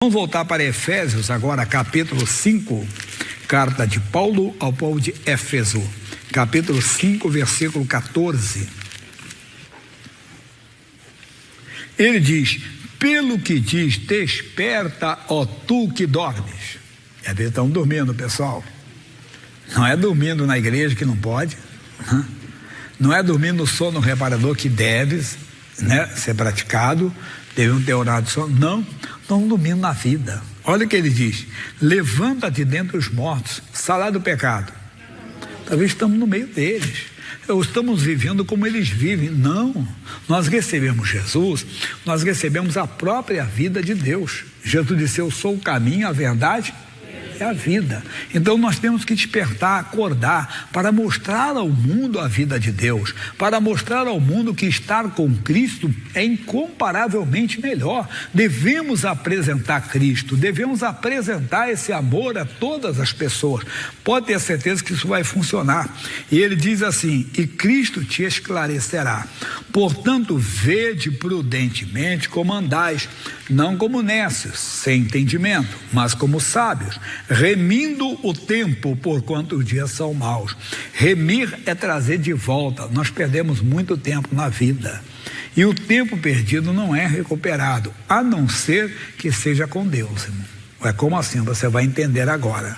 Vamos voltar para Efésios agora, capítulo 5, carta de Paulo ao povo de Éfeso, capítulo 5, versículo 14. Ele diz: pelo que diz, desperta, ó tu que dormes. Eles estão dormindo, pessoal. Não é dormindo na igreja que não pode, não é dormindo no sono reparador que deve, né, ser praticado, devemos ter horário de sono. Não, estão dormindo na vida. Olha o que ele diz: levanta-te dentre os mortos, salário do pecado. Talvez estamos no meio deles, ou estamos vivendo como eles vivem. Não, nós recebemos Jesus, nós recebemos a própria vida de Deus. Jesus disse: eu sou o caminho, a verdade é a vida. Então nós temos que despertar, acordar, para mostrar ao mundo a vida de Deus, para mostrar ao mundo que estar com Cristo é incomparavelmente melhor. Devemos apresentar Cristo, devemos apresentar esse amor a todas as pessoas. Pode ter certeza que isso vai funcionar. E ele diz assim: e Cristo te esclarecerá. Portanto, vede prudentemente como andais, não como nécios, sem entendimento, mas como sábios, remindo o tempo, porquanto os dias são maus. Remir é trazer de volta. Nós perdemos muito tempo na vida, e o tempo perdido não é recuperado, a não ser que seja com Deus, irmão. É como assim? Você vai entender agora.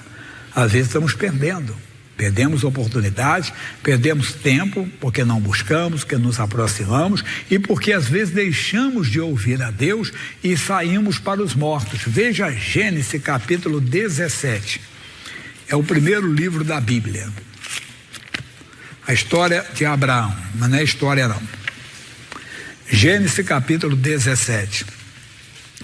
Às vezes estamos perdemos oportunidades, perdemos tempo, porque não buscamos, porque nos aproximamos, e porque às vezes deixamos de ouvir a Deus e saímos para os mortos. Veja Gênesis capítulo 17, é o primeiro livro da Bíblia, a história de Abraão, mas não é história não. Gênesis capítulo 17.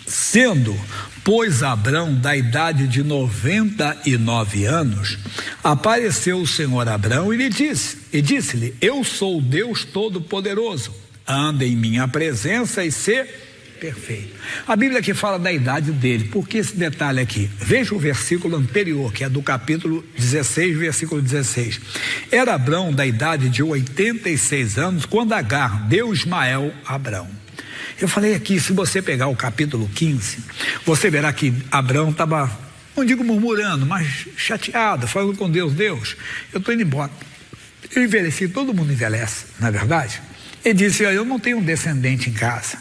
Sendo, pois, Abrão da idade de 99 anos, apareceu o Senhor a Abrão e disse-lhe: eu sou o Deus Todo-Poderoso, anda em minha presença e sê perfeito. A Bíblia aqui fala da idade dele. Por que esse detalhe aqui? Veja o versículo anterior, que é do capítulo 16, versículo 16. Era Abrão da idade de 86 anos, quando Agar deu Ismael a Abrão. Eu falei aqui, se você pegar o capítulo 15, você verá que Abrão estava, não digo murmurando, mas chateado, falando com Deus: Deus, eu estou indo embora. Eu envelheci, todo mundo envelhece, não é verdade? Ele disse: eu não tenho um descendente em casa,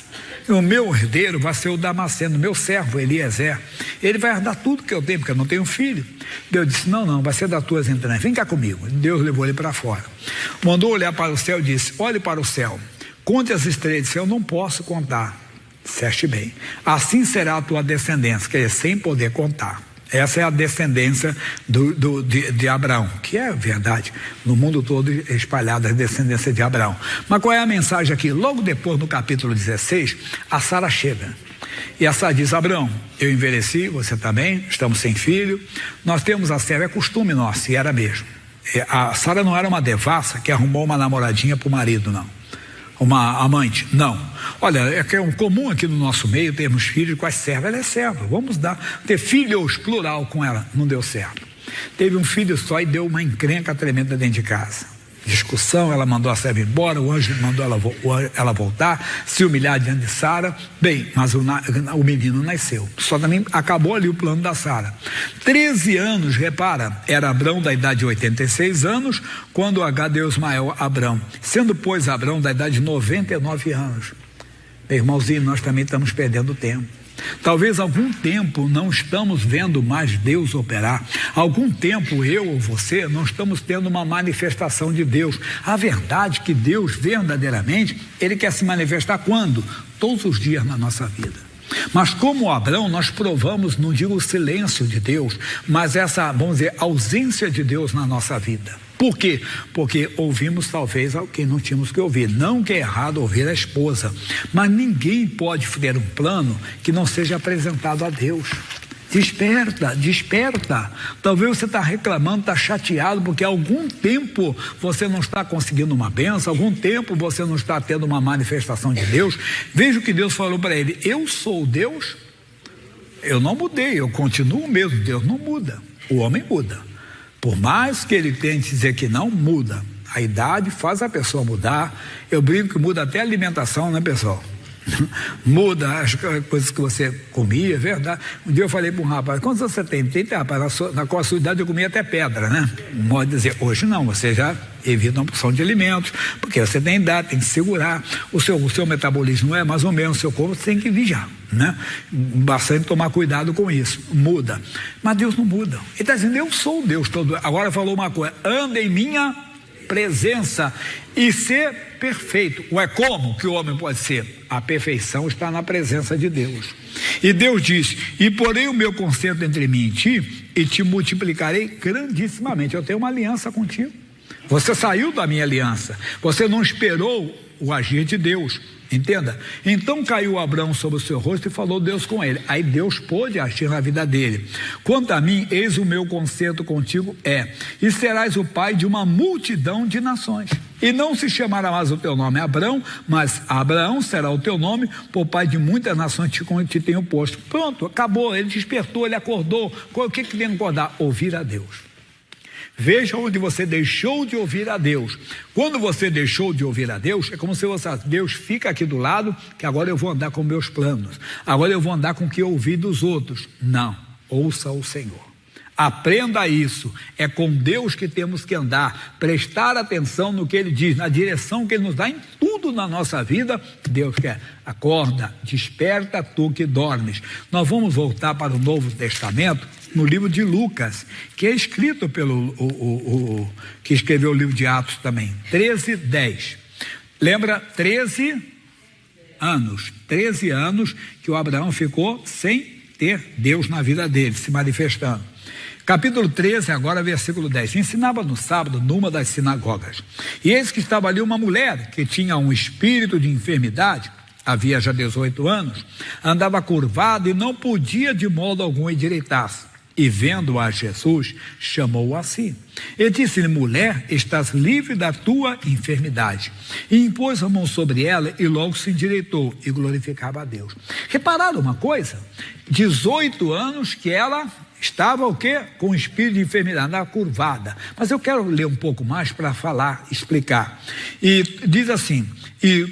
o meu herdeiro vai ser o Damasceno, meu servo Eliezer, ele vai herdar tudo que eu tenho, porque eu não tenho filho. Deus disse: não, vai ser das tuas entranhas, vem cá comigo. Deus levou ele para fora, mandou olhar para o céu e disse: olhe para o céu, conte as estrelas do céu. Eu não posso contar. Disseste bem, assim será a tua descendência, quer dizer, sem poder contar. Essa é a descendência de Abraão, que é verdade, no mundo todo espalhada a descendência de Abraão. Mas qual é a mensagem aqui? Logo depois, no capítulo 16, a Sara chega, e a Sara diz: Abraão, eu envelheci, você também, estamos sem filho, nós temos a serva, é costume nosso, e era mesmo. A Sara não era uma devassa que arrumou uma namoradinha para o marido, não, uma amante, não. Olha, é que é um comum aqui no nosso meio termos filhos com as servas. Ela é serva, vamos ter filhos plural com ela. Não deu certo. Teve um filho só e deu uma encrenca tremenda dentro de casa. Discussão, ela mandou a serva embora, o anjo mandou ela voltar, se humilhar diante de Sara. Bem, mas o menino nasceu. Só também acabou ali o plano da Sara. 13 anos, repara, era Abrão da idade de 86 anos, quando Agar deu Ismael a Abrão. Sendo, pois, Abrão da idade de 99 anos. Meu irmãozinho, nós também estamos perdendo tempo. Talvez algum tempo não estamos vendo mais Deus operar. Algum tempo eu ou você não estamos tendo uma manifestação de Deus. A verdade é que Deus verdadeiramente, Ele quer se manifestar quando? Todos os dias na nossa vida. Mas como Abrão, nós provamos, não digo o silêncio de Deus, mas essa, vamos dizer, ausência de Deus na nossa vida. Por quê? Porque ouvimos talvez o que não tínhamos que ouvir. Não que é errado ouvir a esposa, mas ninguém pode ter um plano que não seja apresentado a Deus. Desperta. Talvez você está reclamando, está chateado, porque há algum tempo você não está conseguindo uma bênção, algum tempo você não está tendo uma manifestação de Deus. Veja o que Deus falou para ele: eu sou Deus, eu não mudei, eu continuo o mesmo. Deus não muda, o homem muda. Por mais que ele tente dizer que não, muda. A idade faz a pessoa mudar. Eu brinco que muda até a alimentação, né, pessoal? Muda as coisas que você comia, é verdade. Um dia eu falei para um rapaz, quantos você tem? Rapaz, com a sua idade eu comia até pedra, né? Pode dizer, hoje não, você já evita uma porção de alimentos, porque você tem idade, tem que segurar, o seu metabolismo não é mais ou menos, o seu corpo você tem que vigiar, né? Bastante tomar cuidado com isso, muda. Mas Deus não muda, Ele está dizendo, eu sou o Deus todo. Agora falou uma coisa, anda em minha presença e ser perfeito. Ué, como que o homem pode ser? A perfeição está na presença de Deus. E Deus diz, e porei o meu conserto entre mim e ti, e te multiplicarei grandissimamente. Eu tenho uma aliança contigo. Você saiu da minha aliança, você não esperou o agir de Deus, entenda? Então caiu Abraão sobre o seu rosto e falou Deus com ele. Aí Deus pôde agir na vida dele. Quanto a mim, eis o meu conserto contigo e serás o pai de uma multidão de nações. E não se chamará mais o teu nome Abraão, mas Abraão será o teu nome, por pai de muitas nações te tenho posto. Pronto, acabou, ele despertou, ele acordou. O que tem que acordar? Ouvir a Deus. Veja onde você deixou de ouvir a Deus. Quando você deixou de ouvir a Deus, é como se você, Deus fica aqui do lado, que agora eu vou andar com meus planos, agora eu vou andar com o que eu ouvi dos outros. Não, ouça o Senhor. Aprenda isso, é com Deus que temos que andar, prestar atenção no que Ele diz, na direção que Ele nos dá em tudo na nossa vida. Deus quer, acorda, desperta tu que dormes. Nós vamos voltar para o Novo Testamento, no livro de Lucas, que é escrito pelo que escreveu o livro de Atos também, 13:10. Lembra, 13 anos que o Abraão ficou sem ter Deus na vida dele, se manifestando. Capítulo 13, agora versículo 10. Ensinava no sábado numa das sinagogas. E eis que estava ali uma mulher que tinha um espírito de enfermidade, havia já 18 anos, andava curvada e não podia de modo algum endireitar-se. E vendo a Jesus, chamou-o a si. E disse-lhe, mulher, estás livre da tua enfermidade. E impôs a mão sobre ela e logo se endireitou e glorificava a Deus. Repararam uma coisa? 18 anos que ela estava o quê? Com o espírito de enfermidade, andava curvada. Mas eu quero ler um pouco mais para falar, explicar. E diz assim,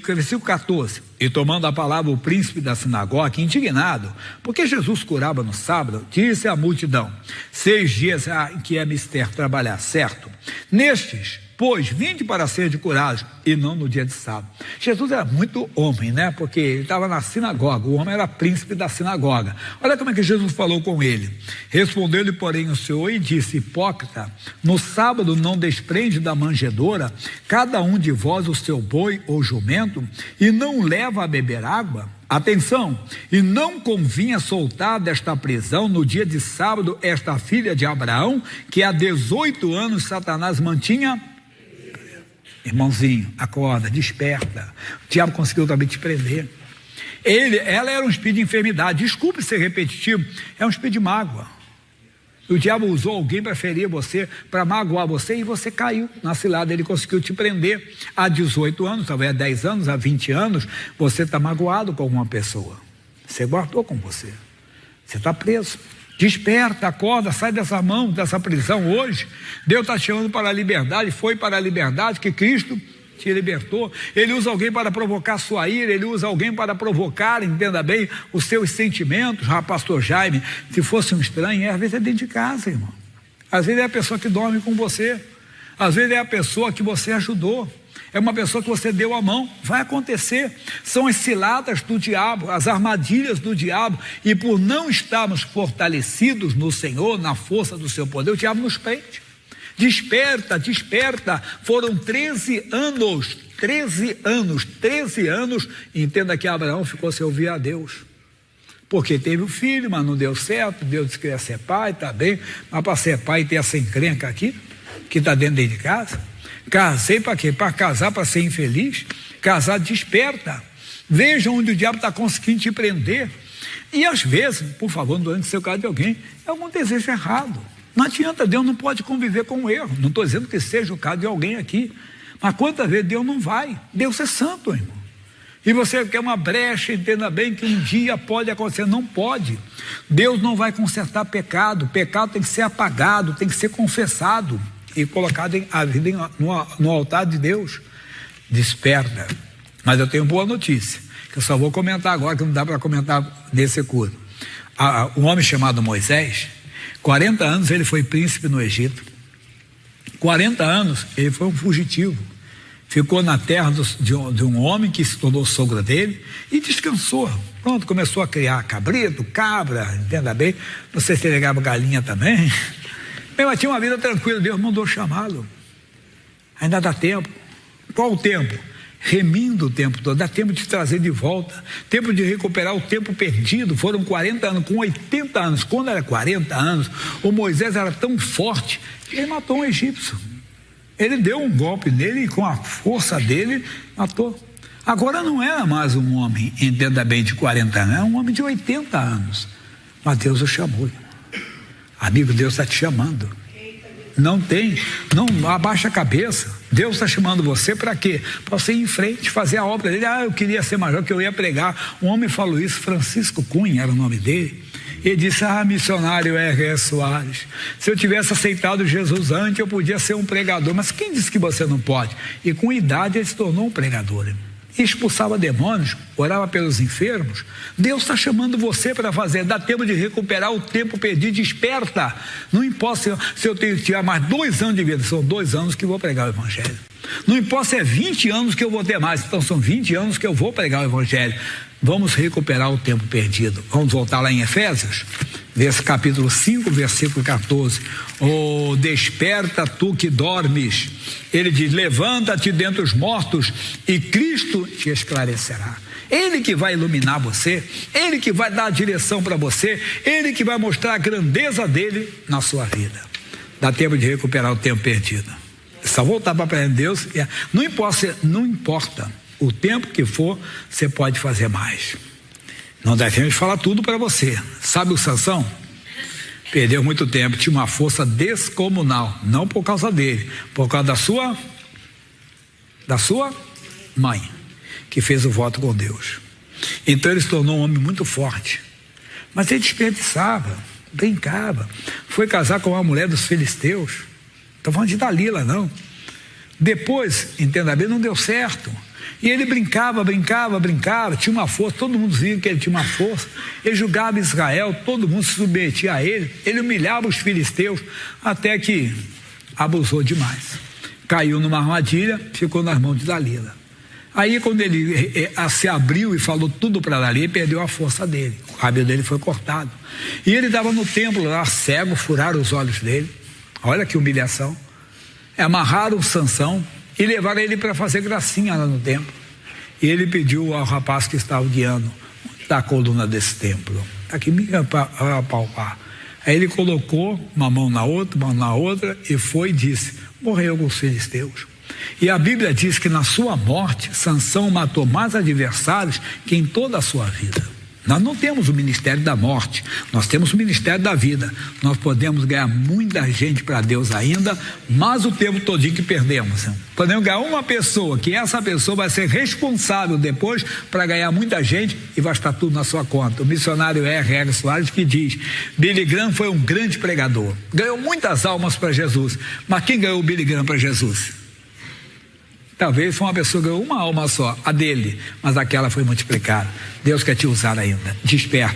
versículo 14, e tomando a palavra o príncipe da sinagoga, indignado, porque Jesus curava no sábado, disse à multidão, 6 dias em que é mister trabalhar, certo? Nestes, pois, vinde para ser de curados, e não no dia de sábado. Jesus era muito homem, né? Porque ele estava na sinagoga, o homem era príncipe da sinagoga. Olha como é que Jesus falou com ele. Respondeu-lhe, porém, o Senhor e disse, hipócrita, no sábado não desprende da manjedoura cada um de vós o seu boi ou jumento, e não leva a beber água? Atenção, e não convinha soltar desta prisão no dia de sábado esta filha de Abraão, que há 18 anos Satanás mantinha. Irmãozinho, acorda, desperta. O diabo conseguiu também te prender. Ela era um espírito de enfermidade. Desculpe ser repetitivo, é um espírito de mágoa. O diabo usou alguém para ferir você, para magoar você, e você caiu na cilada. Ele conseguiu te prender. Há 18 anos, talvez há 10 anos, há 20 anos, você está magoado com alguma pessoa. Você guardou com você. Você está preso. Desperta, acorda, sai dessa mão, dessa prisão hoje. Deus está te chamando para a liberdade, foi para a liberdade que Cristo te libertou. Ele usa alguém para provocar sua ira, ele usa alguém para provocar, entenda bem, os seus sentimentos. Pastor Jaime, se fosse um estranho, às vezes é dentro de casa, irmão. Às vezes é a pessoa que dorme com você, às vezes é a pessoa que você ajudou, é uma pessoa que você deu a mão. Vai acontecer, são as ciladas do diabo, as armadilhas do diabo, e por não estarmos fortalecidos no Senhor, na força do seu poder, o diabo nos prende. Desperta, desperta. Foram 13 anos, entenda que Abraão ficou sem ouvir a Deus, porque teve o filho, mas não deu certo. Deus disse que ia ser pai, tá bem, mas para ser pai tem essa encrenca aqui, que está dentro de casa. Casei para quê? Para casar, para ser infeliz? Casar desperta. Veja onde o diabo está conseguindo te prender. E às vezes, por favor, não durante o seu caso de alguém, é algum desejo errado. Não adianta, Deus não pode conviver com o erro. Não estou dizendo que seja o caso de alguém aqui, mas quantas vezes Deus não vai? Deus é santo, irmão. E você quer uma brecha, entenda bem que um dia pode acontecer. Não pode. Deus não vai consertar pecado. Pecado tem que ser apagado, tem que ser confessado e colocado a vida no altar de Deus. Desperta. Mas eu tenho boa notícia, que eu só vou comentar agora, que não dá para comentar nesse culto. Um homem chamado Moisés, 40 anos ele foi príncipe no Egito, 40 anos ele foi um fugitivo, ficou na terra de um homem que se tornou sogro dele e descansou. Pronto, começou a criar cabrito, cabra, entenda bem, não sei se ele ligava galinha também, mas tinha uma vida tranquila. Deus mandou chamá-lo, ainda dá tempo. Qual o tempo? Remindo o tempo todo, dá tempo de trazer de volta, tempo de recuperar o tempo perdido. Foram 40 anos, com 80 anos, quando era 40 anos, o Moisés era tão forte que ele matou um egípcio. Ele deu um golpe nele e com a força dele matou. Agora não era mais um homem, entenda bem, de 40 anos, era um homem de 80 anos, mas Deus o chamou. Amigo, Deus está te chamando. Não abaixa a cabeça. Deus está chamando você para quê? Para você ir em frente, fazer a obra dele. Eu queria ser major, que eu ia pregar. Um homem falou isso, Francisco Cunha era o nome dele. Ele disse: missionário R.S. Soares, se eu tivesse aceitado Jesus antes, eu podia ser um pregador. Mas quem disse que você não pode? E com idade ele se tornou um pregador. Expulsava demônios, orava pelos enfermos. Deus está chamando você para fazer. Dá tempo de recuperar o tempo perdido. Desperta. Não importa se eu tenho que tirar mais 2 anos de vida, são 2 anos que vou pregar o evangelho. Não importa se é 20 anos que eu vou ter mais, então são 20 anos que eu vou pregar o evangelho. Vamos recuperar o tempo perdido. Vamos voltar lá em Efésios, capítulo 5, versículo 14. Desperta tu que dormes. Ele diz: levanta-te dentre os mortos e Cristo te esclarecerá. Ele que vai iluminar você, Ele que vai dar a direção para você, Ele que vai mostrar a grandeza dele na sua vida. Dá tempo de recuperar o tempo perdido. É só voltar para aprender Deus. Não importa o tempo que for, você pode fazer mais. Não devemos falar tudo para você. Sabe o Sansão? Perdeu muito tempo, tinha uma força descomunal, não por causa dele, por causa da sua mãe, que fez o voto com Deus. Então ele se tornou um homem muito forte, mas ele desperdiçava, brincava, foi casar com uma mulher dos filisteus. Estou falando de Dalila, não. Depois, entenda bem, não deu certo. E ele brincava, tinha uma força, todo mundo via que ele tinha uma força. Ele julgava Israel, todo mundo se submetia a ele. Ele humilhava os filisteus, até que abusou demais. Caiu numa armadilha, ficou nas mãos de Dalila. Aí quando ele se abriu e falou tudo para Dalila, ele perdeu a força dele. O cabelo dele foi cortado. E ele estava no templo lá, cego, furaram os olhos dele. Olha que humilhação. Amarraram Sansão e levaram ele para fazer gracinha lá no templo. E ele pediu ao rapaz que estava guiando da coluna desse templo: aqui me apalpar. Aí ele colocou uma mão na outra e foi e disse: morreu com os filisteus. E a Bíblia diz que na sua morte Sansão matou mais adversários que em toda a sua vida. Nós não temos o ministério da morte, nós temos o ministério da vida. Nós podemos ganhar muita gente para Deus ainda, mas o tempo todinho que perdemos. Podemos ganhar uma pessoa, que essa pessoa vai ser responsável depois para ganhar muita gente e vai estar tudo na sua conta. O missionário R.R. Soares que diz: Billy Graham foi um grande pregador, ganhou muitas almas para Jesus, mas quem ganhou o Billy Graham para Jesus? Talvez foi uma pessoa que ganhou uma alma só, a dele, mas aquela foi multiplicada. Deus quer te usar ainda. Desperta.